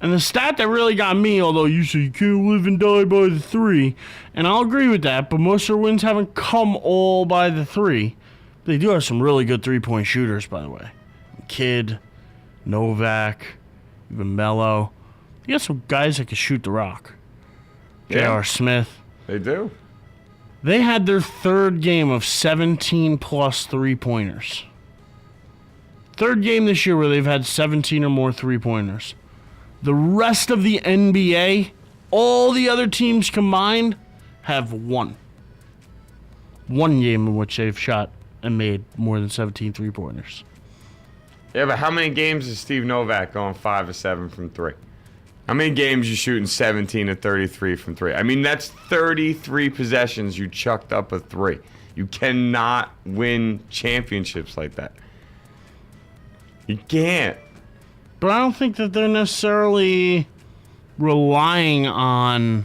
And the stat that really got me, although you say you can't live and die by the 3, and I'll agree with that, but most of their wins haven't come all by the 3. They do have some really good three-point shooters, by the way. Kidd, Novak, even Melo. You got some guys that can shoot the rock. J.R. Smith. They do. They had their third game of 17-plus three-pointers. Third game this year where they've had 17 or more three-pointers. The rest of the NBA, all the other teams combined, have one. One game in which they've shot and made more than 17 three-pointers. Yeah, but how many games is Steve Novak going 5 of 7 from 3? How many games you shooting 17 of 33 from 3? I mean, that's 33 possessions you chucked up a 3. You cannot win championships like that. You can't. But I don't think that they're necessarily relying on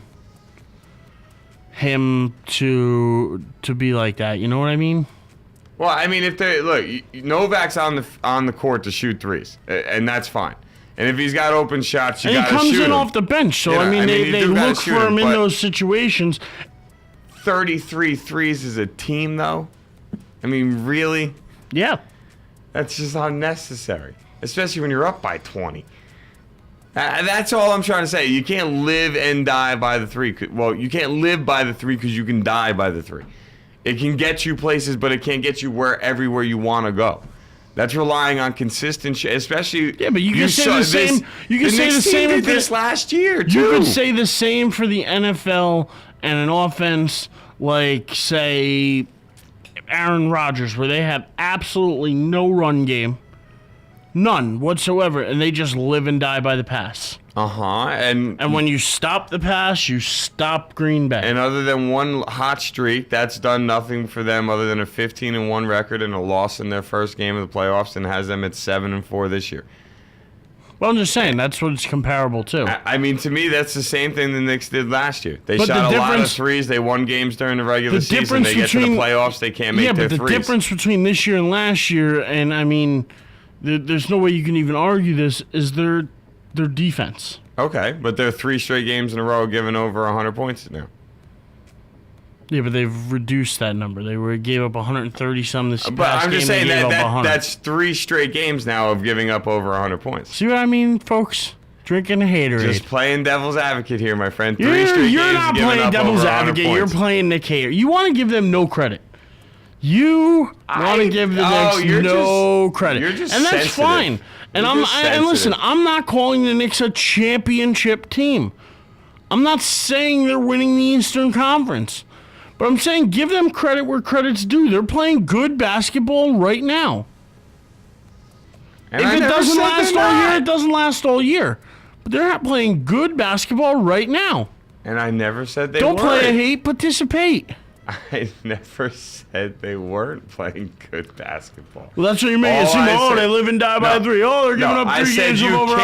him to be like that. You know what I mean? Well, I mean, if they look, Novak's on the court to shoot threes, and that's fine. And if he's got open shots, you got to shoot And he comes in him. off the bench, so You know, I mean they look for him in those situations. 33 threes as a team, though. I mean, really? Yeah. That's just unnecessary, especially when you're up by 20. That's all I'm trying to say. You can't live and die by the 3. Well, you can't live by the 3 because you can die by the 3. It can get you places, but it can't get you everywhere you want to go. That's relying on consistent, especially. Yeah, but you can say the same. You can say the same did this last year too. You could say the same for the NFL and an offense like, say, Aaron Rodgers, where they have absolutely no run game, none whatsoever, and they just live and die by the pass. And when you stop the pass, you stop Green Bay. And other than one hot streak, that's done nothing for them other than a 15-1 record and a loss in their first game of the playoffs, and has them at 7-4 this year. Well, I'm just saying, that's what it's comparable to. I mean, to me, that's the same thing the Knicks did last year. They shot a lot of threes. They won games during the regular season. They get to the playoffs, they can't make their threes. Yeah, but the difference between this year and last year, and I mean, there's no way you can even argue this, is their defense. Okay, but they're 3 straight games in a row giving over 100 points now. Yeah, but they've reduced that number. They gave up 130-some this past game. But I'm just saying that's 3 straight games now of giving up over 100 points. See what I mean, folks? Drinking a haterade. Just playing devil's advocate here, my friend. 3 straight you're games not giving playing up devil's over 100 advocate. points. You're playing Nick Hater. You want to give them no credit. You want to give the Knicks no credit. You're just and that's sensitive. fine. And listen, I'm not calling the Knicks a championship team. I'm not saying they're winning the Eastern Conference. But I'm saying give them credit where credit's due. They're playing good basketball right now. And if it doesn't last all year, it doesn't last all year. But they're not playing good basketball right now. And I never said they weren't. Don't play a hate, participate. I never said they weren't playing good basketball. Well, that's what you're making it seem. They live and die by 3. Oh, they're giving up 3 games of over.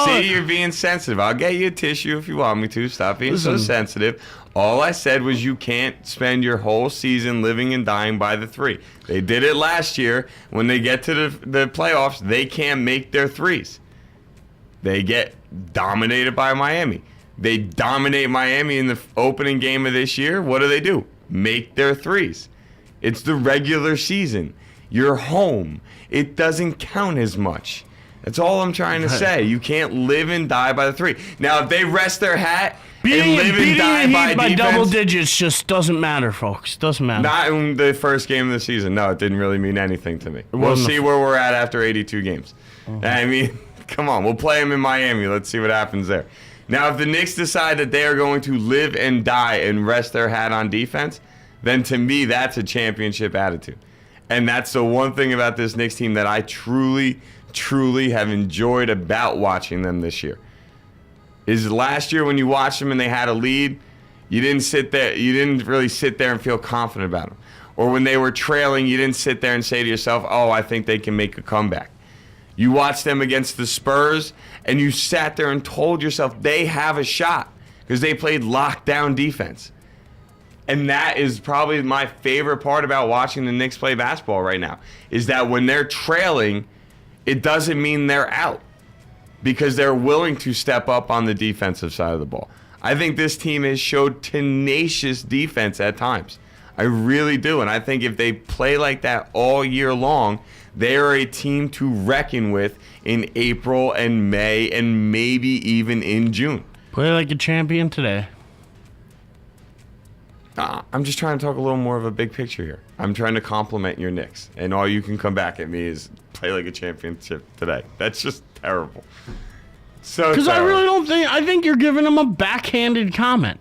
See, you're being sensitive. I'll get you a tissue if you want me to. Stop being so sensitive. All I said was you can't spend your whole season living and dying by the 3. They did it last year. When they get to the playoffs, they can't make their threes. They get dominated by Miami. They dominate Miami in the opening game of this year. What do? Make their threes. It's the regular season. You're home. It doesn't count as much. That's all I'm trying to say. You can't live and die by the 3. Now, if they rest their hat and live and die by defense, double digits just doesn't matter, folks. Doesn't matter. Not in the first game of the season. No, it didn't really mean anything to me. We'll see where we're at after 82 games. I mean, come on. We'll play them in Miami. Let's see what happens there. Now, if the Knicks decide that they are going to live and die and rest their hat on defense, then to me, that's a championship attitude. And that's the one thing about this Knicks team that I truly, truly have enjoyed about watching them this year. Is last year when you watched them and they had a lead, you didn't really sit there and feel confident about them. Or when they were trailing, you didn't sit there and say to yourself, oh, I think they can make a comeback. You watched them against the Spurs, and you sat there and told yourself they have a shot because they played lockdown defense. And that is probably my favorite part about watching the Knicks play basketball right now, is that when they're trailing, it doesn't mean they're out. because they're willing to step up on the defensive side of the ball. I think this team has showed tenacious defense at times. I really do. And I think if they play like that all year long, they are a team to reckon with in April and May and maybe even in June. Play like a champion today. I'm just trying to talk a little more of a big picture here. I'm trying to compliment your Knicks. And all you can come back at me is play like a championship today. That's just terrible. So because I really don't think, I think you're giving them a backhanded comment.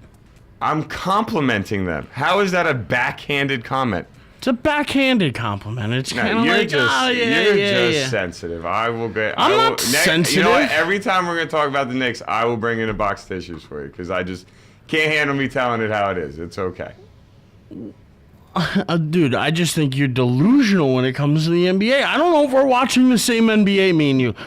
I'm complimenting them. How is that a backhanded comment? It's a backhanded compliment. It's kind of like, you're just sensitive. I will get. I'm not sensitive. You know what? Every time we're going to talk about the Knicks, I will bring in a box of tissues for you because I just can't handle me telling it how it is. It's okay. Dude, I just think you're delusional when it comes to the NBA. I don't know if we're watching the same NBA, me and you.